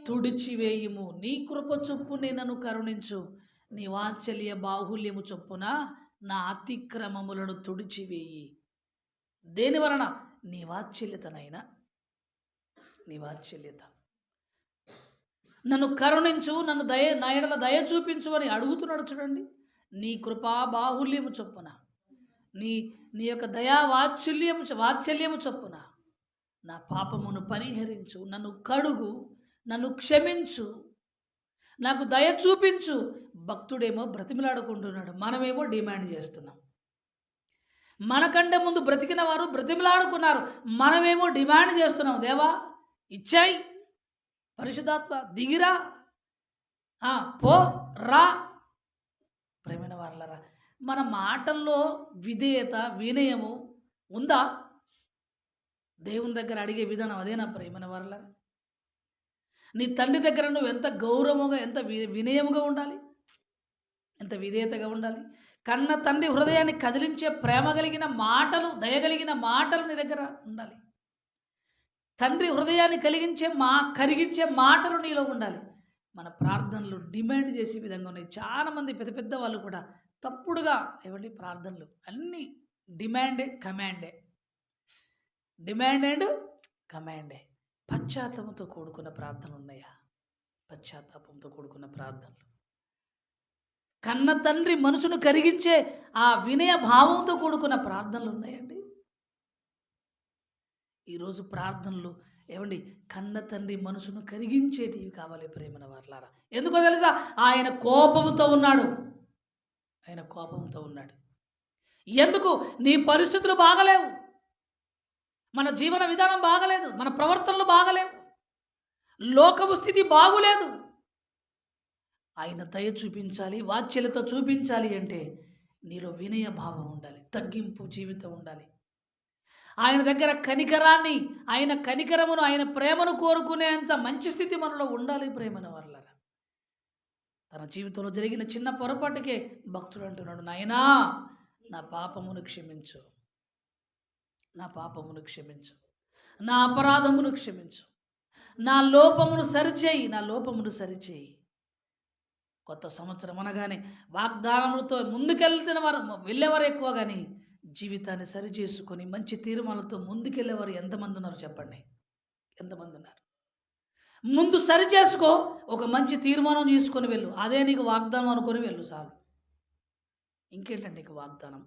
S2: తుడిచివేయుము. నీ కృప చొప్పునే నన్ను కరుణించు, నీ వాత్సల్య బాహుల్యము చొప్పున నా అతిక్రమములను తుడిచివేయి. దేని వలన? నీ వాత్సల్యతనైనా, నీ వాత్సల్యత. నన్ను కరుణించు, నన్ను నా ఎడల దయ చూపించు అని అడుగుతున్నాడు. చూడండి, నీ కృపా బాహుల్యము చొప్పున, నీ యొక్క దయా వాత్సల్యము చొప్పున నా పాపమును పరిహరించు, నన్ను కడుగు, నన్ను క్షమించు, నాకు దయ చూపించు. భక్తుడేమో బ్రతిమిలాడుకుంటున్నాడు, మనమేమో డిమాండ్ చేస్తున్నాం. మనకంటే ముందు బ్రతికిన వారు బ్రతిమిలాడుకున్నారు, మనమేమో డిమాండ్ చేస్తున్నాం. దేవా ఇచ్చాయి, పరిశుద్ధాత్మ దిగిరా, పో రా. ప్రేమైన వారలారా, మన మాటల్లో విధేయత, వినయము ఉందా? దేవుని దగ్గర అడిగే విధానం అదేనా ప్రేమైన వారలారా? నీ తండ్రి దగ్గర నువ్వు ఎంత గౌరవముగా, ఎంత వినయముగా ఉండాలి, ఎంత విధేయతగా ఉండాలి. కన్న తండ్రి హృదయాన్ని కదిలించే ప్రేమ కలిగిన మాటలు, దయగలిగిన మాటలు నీ దగ్గర ఉండాలి. తండ్రి హృదయాన్ని కరిగించే మాటలు నీలో ఉండాలి. మన ప్రార్థనలు డిమాండ్ చేసే విధంగా ఉన్నాయి. చాలామంది పెద్ద పెద్ద వాళ్ళు కూడా తప్పుడుగా ప్రార్థనలు అన్నీ డిమాండ్ అండ్ కమాండే. పశ్చాత్తాపంతో కూడుకున్న ప్రార్థనలు ఉన్నాయా? పశ్చాత్తాపంతో కూడుకున్న ప్రార్థనలు, కన్న తండ్రి మనసును కరిగించే ఆ వినయ భావంతో కూడుకున్న ప్రార్థనలు ఉన్నాయండి. ఈరోజు ప్రార్థనలు కన్న తండ్రి మనసును కరిగించేటివి కావాలి ప్రేమన వారలారా. ఎందుకో తెలుసా? ఆయన కోపంతో ఉన్నాడు. ఎందుకు? నీ పరిస్థితులు బాగలేవు, మన జీవన విధానం బాగలేదు, మన ప్రవర్తనలు బాగలేవు, లోకపు స్థితి బాగులేదు. ఆయన దయ చూపించాలి, వాత్సల్యత చూపించాలి అంటే నీలో వినయ భావం ఉండాలి, తగ్గింపు జీవితం ఉండాలి. ఆయన దగ్గర కనికరాన్ని, ఆయన కనికరమును, ఆయన ప్రేమను కోరుకునేంత మంచి స్థితి మనలో ఉండాలి ప్రేమన వారలారా. తన జీవితంలో జరిగిన చిన్న పొరపాటుకే భక్తుడు అంటున్నాడు, నాయనా నా పాపమును క్షమించు, నా అపరాధమును క్షమించు, నా లోపమును సరిచేయి. కొత్త సంవత్సరం అనగానే వాగ్దానములతో వెళ్ళేవారు ఎక్కువ, కానీ జీవితాన్ని సరిచేసుకొని మంచి తీర్మానాలతో ముందుకెళ్ళేవారు ఎంతమంది ఉన్నారు చెప్పండి? ఎంతమంది ఉన్నారు? ముందు సరి చేసుకో, ఒక మంచి తీర్మానం చేసుకొని వెళ్ళు, అదే నీకు వాగ్దానం అనుకొని వెళ్ళు చాలు. ఇంకేంటంటే నీకు వాగ్దానం,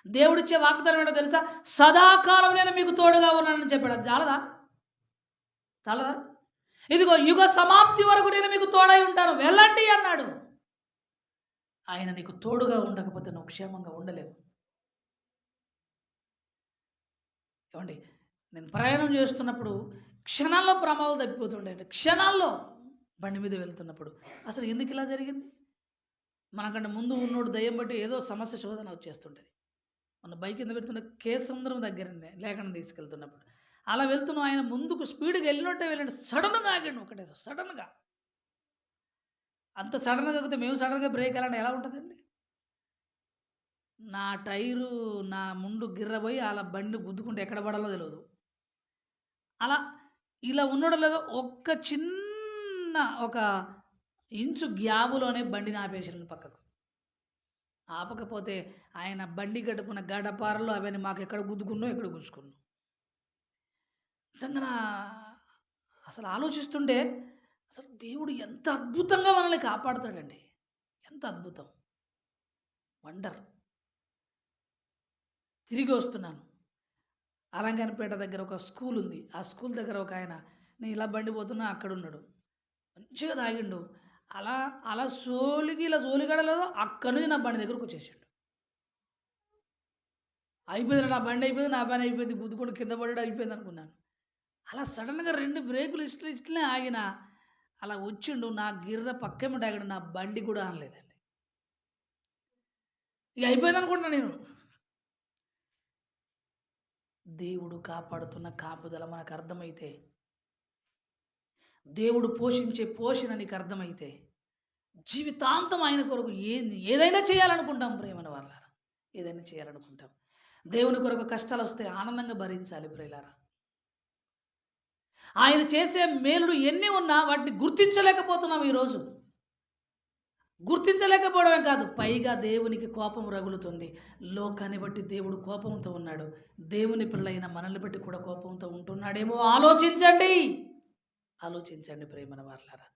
S2: దేవుడిచ్చే వాగ్దానం ఏంటో తెలుసా? సదాకాలం నేను మీకు తోడుగా ఉన్నానని చెప్పాడు. అది చాలదా? ఇదిగో యుగ సమాప్తి వరకు నేను మీకు తోడై ఉంటాను, వెళ్ళండి అన్నాడు. ఆయన నీకు తోడుగా ఉండకపోతే నువ్వు క్షేమంగా ఉండలేవు. నేను ప్రయాణం చేస్తున్నప్పుడు క్షణాల్లో ప్రమాదాలు తప్పిపోతుండే. క్షణాల్లో బండి మీద వెళ్తున్నప్పుడు అసలు ఎందుకు ఇలా జరిగింది? మనకంటే ముందు ఉన్నోడు దయ్యం బట్టి ఏదో సమస్య శోధన వచ్చేస్తుంటుంది. మన బైక్ కింద పెడుతున్న కేసముద్రం దగ్గరనే లేకుండా తీసుకెళ్తున్నప్పుడు అలా వెళ్తున్నాం, ఆయన ముందుకు స్పీడ్గా వెళ్ళండి, సడన్గా ఆగాడు. ఒకటే సడన్గా, అంత సడన్గా కాకపోతే మేము సడన్గా బ్రేక్ వెళ్ళండి ఎలా ఉంటుందండి? నా టైరు నా ముందు గిర్రపోయి అలా బండి గుద్దుకుంటే ఎక్కడ పడాలో తెలియదు. అలా ఇలా ఉండడం లేదో ఒక్క చిన్న ఒక ఇంచు గ్యాబులోనే బండిని ఆపేసాను పక్కకు. ఆపకపోతే ఆయన బండి గడుపున గడపారలో అవన్నీ మాకు ఎక్కడ గుద్దుకున్నాం, ఎక్కడ గుచ్చుకున్నాం. నిజంగా అసలు ఆలోచిస్తుంటే అసలు దేవుడు ఎంత అద్భుతంగా మనల్ని కాపాడుతాడండి. ఎంత అద్భుతం, వండర్. తిరిగి వస్తున్నాను, అలంగానపేట దగ్గర ఒక స్కూల్ ఉంది. ఆ స్కూల్ దగ్గర ఒక ఆయన, నేను ఇలా బండి పోతున్నా, అక్కడ ఉన్నాడు, మంచిగా తాగిండు. అలా సోలిగడలేదో అక్కడి నుంచి నా బండి దగ్గరకు వచ్చేసాడు. అయిపోయింది, నా బండి అయిపోయింది, నా పని అయిపోయింది, గుద్దుకొని కింద పడ్డాడు, అయిపోయింది అనుకున్నాను. అలా సడన్గా 2 బ్రేకులు ఇట్లనే ఆగిన, అలా వచ్చిండు, నా గిర్ర పక్కేమో ఆగాడు, నా బండి కూడా అనలేదండి. ఇక అయిపోయింది అనుకుంటున్నా నేను. దేవుడు కాపాడుతున్న కాపుదల మనకు అర్థమైతే, దేవుడు పోషించే పోషణ నీకు అర్థమైతే, జీవితాంతం ఆయన కొరకు ఏదైనా చేయాలనుకుంటాం ప్రేమన వాళ్ళారా, ఏదైనా చేయాలనుకుంటాం. దేవుని కొరకు కష్టాలు వస్తే ఆనందంగా భరించాలి ప్రియులారా. ఆయన చేసే మేలులు ఎన్ని ఉన్నా వాటిని గుర్తించలేకపోతున్నాం ఈరోజు. గుర్తించలేకపోవడమే కాదు, పైగా దేవునికి కోపం రగులుతుంది. లోకాన్ని బట్టి దేవుడు కోపంతో ఉన్నాడు, దేవుని పిల్లైన మనల్ని బట్టి కూడా కోపంతో ఉంటున్నాడేమో. ఆలోచించండి ప్రేమన వారలారా.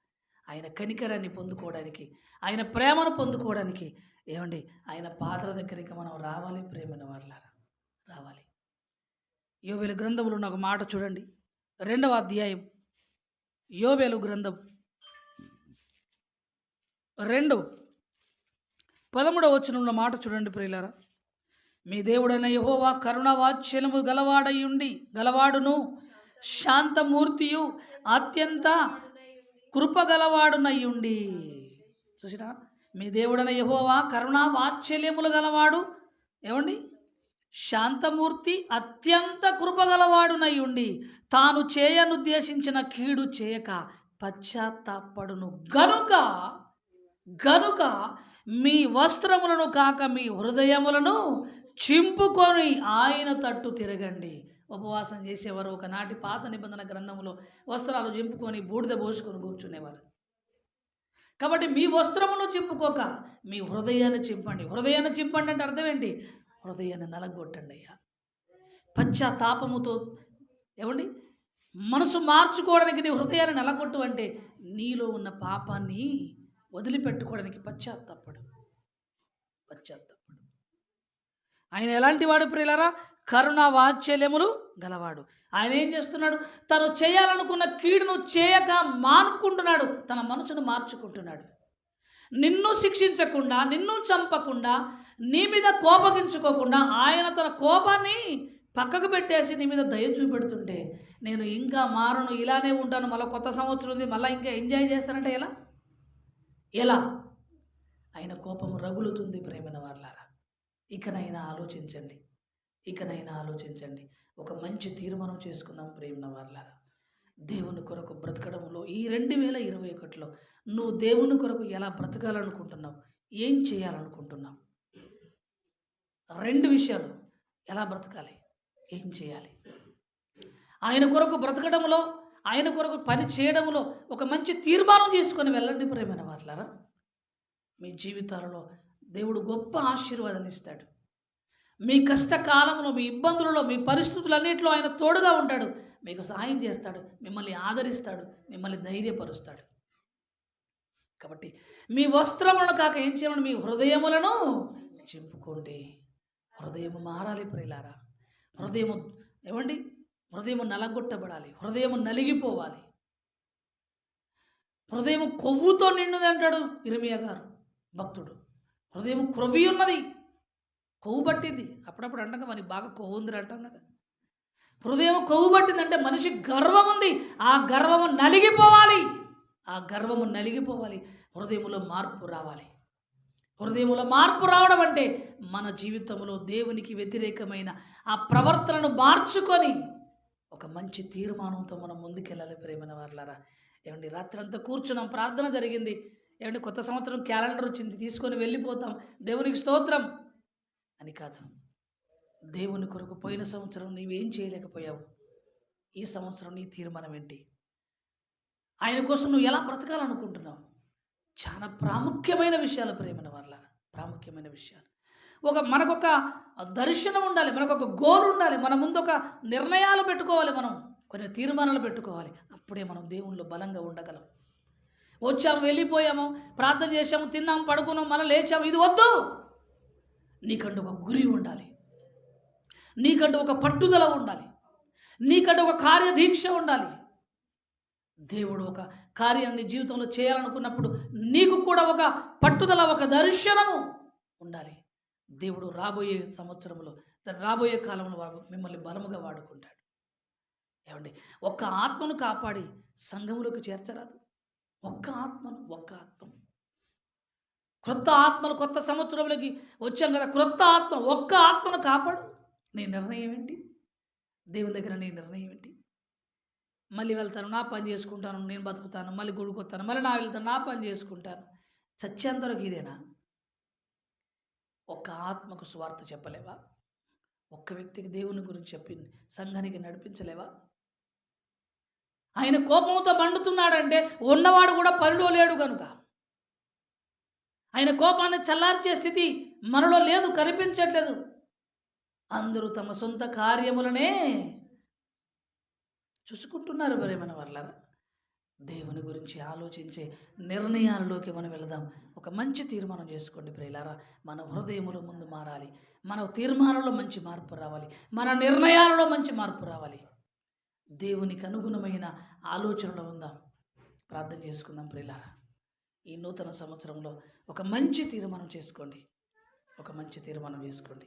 S2: ఆయన కనికరాన్ని పొందుకోవడానికి, ఆయన ప్రేమను పొందుకోవడానికి ఆయన పాత్ర దగ్గరికి మనం రావాలి ప్రేమన వారలారా, రావాలి. యోవేలు గ్రంథంలో ఉన్న ఒక మాట చూడండి, 2వ అధ్యాయం యోవేలు గ్రంథం 2:13 వచనంలో మాట చూడండి ప్రియులారా. మీ దేవుడైన యెహోవా కరుణ వాత్సల్యము గలవాడును, శాంతమూర్తియు, అత్యంత కృపగలవాడునయ్యుండి. చూసినా, మీ దేవుడైన యెహోవా కరుణ వాత్సల్యములు గలవాడు, శాంతమూర్తి, అత్యంత కృపగలవాడునయ్యుండి, తాను చేయనుద్దేశించిన కీడు చేయక పశ్చాత్తాపడును గనుక మీ వస్త్రములను కాక మీ హృదయములను చింపుకొని ఆయన తట్టు తిరగండి. ఉపవాసం చేసేవారు. ఒకనాటి పాత నిబంధన గ్రంథంలో వస్త్రాలు చింపుకొని బూడిద పోసుకొని కూర్చునేవారు. కాబట్టి మీ వస్త్రమును చింపుకోక మీ హృదయాన్ని చింపండి. హృదయాన్ని చింపండి అంటే అర్థం ఏంటి? హృదయాన్ని నలగొట్టండి అయ్యా. పశ్చాత్తాపముతో ఏమండి మనసు మార్చుకోవడానికి నీ హృదయాన్ని నలగొట్టు అంటే నీలో ఉన్న పాపాన్ని వదిలిపెట్టుకోవడానికి పశ్చాత్తాపడు. ఆయన ఎలాంటి వాడు ప్రియులారా? కరుణ వాత్సల్యములు గలవాడు. ఆయన ఏం చేస్తున్నాడు? తను చేయాలనుకున్న కీడును చేయక మానుకుంటున్నాడు. తన మనసును మార్చుకుంటున్నాడు. నిన్ను శిక్షించకుండా, నిన్ను చంపకుండా, నీ మీద కోపగించుకోకుండా ఆయన తన కోపాన్ని పక్కకు పెట్టేసి నీ మీద దయ చూపెడుతుంటే, నేను ఇంకా మారను, ఇలానే ఉంటాను, మళ్ళీ కొత్త సంవత్సరం ఉంది, మళ్ళీ ఇంకా ఎంజాయ్ చేస్తానంటే ఎలా? ఆయన కోపము రగులుతుంది ప్రేమైన వాళ్ళారా. ఇకనైనా ఆలోచించండి. ఒక మంచి తీర్మానం చేసుకుందాం ప్రేమైన వాళ్ళారా. దేవుని కొరకు బ్రతకడంలో ఈ 2021లో నువ్వు దేవుని కొరకు ఎలా బ్రతకాలనుకుంటున్నావు? ఏం చేయాలనుకుంటున్నావు? 2 విషయాలు. ఎలా బ్రతకాలి, ఏం చేయాలి? ఆయన కొరకు బ్రతకడంలో, ఆయన కొరకు పని చేయడంలో ఒక మంచి తీర్మానం చేసుకొని వెళ్ళండి ప్రేమైన వాళ్ళారా. మీ జీవితాలలో దేవుడు గొప్ప ఆశీర్వాదాన్ని ఇస్తాడు. మీ కష్టకాలంలో, మీ ఇబ్బందులలో, మీ పరిస్థితులన్నింటిలో ఆయన తోడుగా ఉంటాడు. మీకు సహాయం చేస్తాడు, మిమ్మల్ని ఆదరిస్తాడు, మిమ్మల్ని ధైర్యపరుస్తాడు. కాబట్టి మీ వస్త్రములను కాక ఏం చేయాలని? మీ హృదయములను చింపుకోండి. హృదయము మారాలి ప్రియులారా. హృదయము నలగొట్టబడాలి. హృదయము నలిగిపోవాలి. హృదయం కొవ్వుతో నిండుది అంటాడు ఇర్మియా గారు భక్తుడు. హృదయం క్రొవ్వి ఉన్నది, కొవ్వు పట్టింది. అప్పుడప్పుడు అంటాం కదా, మనకి బాగా కొవ్వు ఉంది అంటాం కదా. హృదయం కొవ్వు పట్టిందంటే మనిషి గర్వం ఉంది. ఆ గర్వము నలిగిపోవాలి. హృదయములో మార్పు రావాలి. హృదయములో మార్పు రావడం అంటే మన జీవితంలో దేవునికి వ్యతిరేకమైన ఆ ప్రవర్తనను మార్చుకొని ఒక మంచి తీర్మానంతో మనం ముందుకెళ్ళాలి ప్రేమైన వాళ్ళారా. ఏమండి, రాత్రంతా కూర్చున్నాం, ప్రార్థన జరిగింది. ఏమండి, కొత్త సంవత్సరం క్యాలెండర్ వచ్చింది, తీసుకొని వెళ్ళిపోతాం, దేవునికి స్తోత్రం అని కాదు. దేవుని కొరకు పోయిన సంవత్సరం నీవేం చేయలేకపోయావు? ఈ సంవత్సరం నీ తీర్మానం ఏంటి? ఆయన కోసం నువ్వు ఎలా బ్రతకాలనుకుంటున్నావు? చాలా ప్రాముఖ్యమైన విషయాలు ప్రేమైన వాళ్ళారా, ప్రాముఖ్యమైన విషయాలు. మనకొక దర్శనం ఉండాలి, మనకొక గోల్ ఉండాలి, మన ముందు ఒక నిర్ణయాలు పెట్టుకోవాలి, మనం కొన్ని తీర్మానాలు పెట్టుకోవాలి. అప్పుడే మనం దేవునిలో బలంగా ఉండగలం. వచ్చాము, వెళ్ళిపోయాము, ప్రార్థన చేసాము, తిన్నాము, పడుకున్నాము, మళ్ళీ లేచాము, ఇది వద్దు. నీకంటూ ఒక గురి ఉండాలి, నీకంటూ ఒక పట్టుదల ఉండాలి, నీకంటూ ఒక కార్యదీక్ష ఉండాలి. దేవుడు ఒక కార్యాన్ని జీవితంలో చేయాలనుకున్నప్పుడు నీకు కూడా ఒక పట్టుదల, ఒక దర్శనము ఉండాలి. దేవుడు రాబోయే సంవత్సరంలో, రాబోయే కాలంలో మిమ్మల్ని బలముగా వాడుకుంటాడు. ఏమండి, ఒక్క ఆత్మను కాపాడి సంఘములోకి చేర్చరాదు. ఒక్క ఆత్మను క్రొత్త ఆత్మలు కొత్త సంవత్సరంలోకి వచ్చాం కదా, క్రొత్త ఆత్మ, ఒక్క ఆత్మను కాపాడు. నీ నిర్ణయం ఏంటి? దేవుని దగ్గర నీ నిర్ణయం ఏంటి? మళ్ళీ వెళ్తాను, నా పని చేసుకుంటాను, నేను బతుకుతాను, మళ్ళీ గుడికొస్తాను, మళ్ళీ వెళ్తాను, నా పని చేసుకుంటాను. చచ్చేంతవరకు ఇదేనా? ఒక్క ఆత్మకు సువార్త చెప్పలేవా? ఒక్క వ్యక్తికి దేవుని గురించి చెప్పి సంఘానికి నడిపించలేవా? ఆయన కోపంతో మండుతున్నాడంటే ఉన్నవాడు కూడా పనిలో లేడు కనుక. ఆయన కోపాన్ని చల్లార్చే స్థితి మనలో లేదు, కనిపించట్లేదు. అందరూ తమ సొంత కార్యములనే చూసుకుంటున్నారు. మరి మన వాళ్ళ దేవుని గురించి ఆలోచించే నిర్ణయాలలోకి మనం వెళదాం. ఒక మంచి తీర్మానం చేసుకోండి ప్రియులారా. మన హృదయములో ముందు మారాలి, మన తీర్మానంలో మంచి మార్పు రావాలి, మన నిర్ణయాలలో మంచి మార్పు రావాలి. దేవునికి అనుగుణమైన ఆలోచనలో ఉందాం. ప్రార్థన చేసుకుందాం ప్రియులారా. ఈ నూతన సంవత్సరంలో ఒక మంచి తీర్మానం చేసుకోండి, ఒక మంచి తీర్మానం చేసుకోండి.